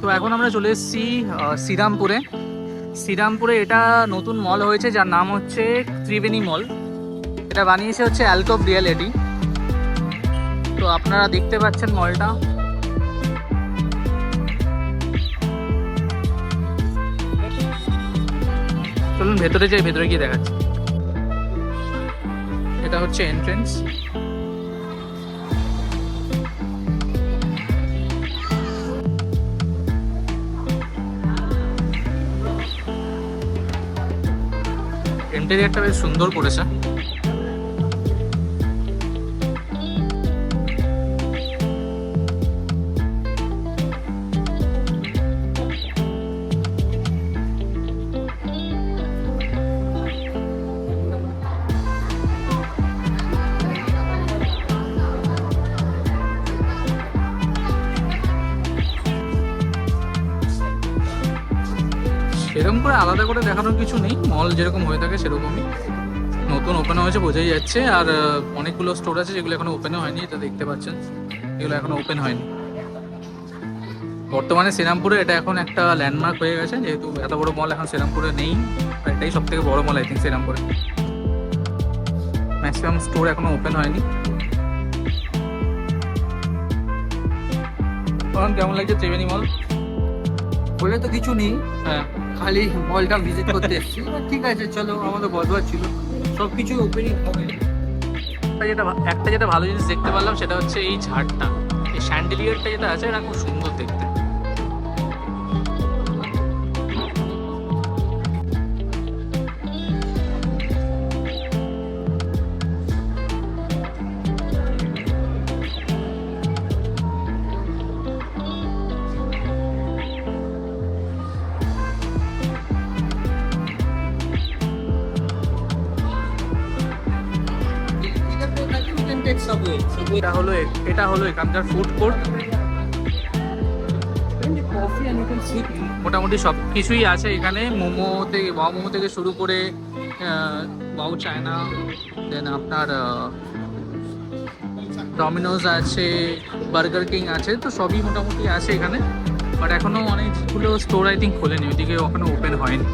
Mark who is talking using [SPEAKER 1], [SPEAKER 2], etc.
[SPEAKER 1] তো এখন আমরা চলে এসেছি শ্রীরামপুরে। শ্রীরামপুরে এটা নতুন মল হয়েছে যার নাম হচ্ছে ত্রিবেণী মল। এটা বানিয়েছে হচ্ছে অ্যালকব রিয়েলিটি। তো আপনারা দেখতে পাচ্ছেন মলটা। চলুন ভেতরে যাই, ভেতরে গিয়ে দেখাচ্ছি। এটা হচ্ছে এন্ট্রেন্স। ইন্টেরিয়রটা বেশ সুন্দর করেছে। সেরকম করে আলাদা করে দেখানোর কিছু নেই, মল যেরকম হয়ে থাকে সেরকমই। নতুন ওপেন হয়েছে বোঝাই যাচ্ছে। আর অনেকগুলো স্টোর আছে যেগুলো এখনো ওপেনও হয়নি, এটা দেখতে পাচ্ছেন, এগুলো এখনো ওপেন হয়নি। বর্তমানে শ্রীরামপুরে এটা এখন একটা ল্যান্ডমার্ক হয়ে গেছে, যেহেতু এত বড় মল এখন শ্রীরামপুরে নেই। আর এটাই সব থেকে বড় মল আই থিঙ্ক শ্রীরামপুরে। ম্যাক্সিমাম স্টোর এখনো ওপেন হয়নি। এখন কেমন লাগছে ত্রিবেণী মল?
[SPEAKER 2] বলে তো কিছু নেই,
[SPEAKER 1] হ্যাঁ,
[SPEAKER 2] খালি মলটা ভিজিট করতে এসেছি। ঠিক আছে, চলো, আমাদের বদবার ছিল, সব কিছু ওপেনিং হবে।
[SPEAKER 1] একটা যেটা ভালো জিনিস দেখতে পারলাম সেটা হচ্ছে এই ঝাড়টা, এই স্যান্ডেলিয়ারটা যেটা আছে এটা খুব সুন্দর দেখতে। এটা হলো এখানকার ফুড কোর্ট। মোটামুটি সব কিছুই আছে এখানে। মোমো থেকে, মোমো থেকে শুরু করে বাউ চায়না, দেন আপনার ডমিনোজ আছে, বার্গার কিং আছে, তো সবই মোটামুটি আছে এখানে। বাট এখনও অনেকগুলো স্টোর আই থিঙ্ক খোলেনি, ওইদিকে এখনো ওপেন হয়নি।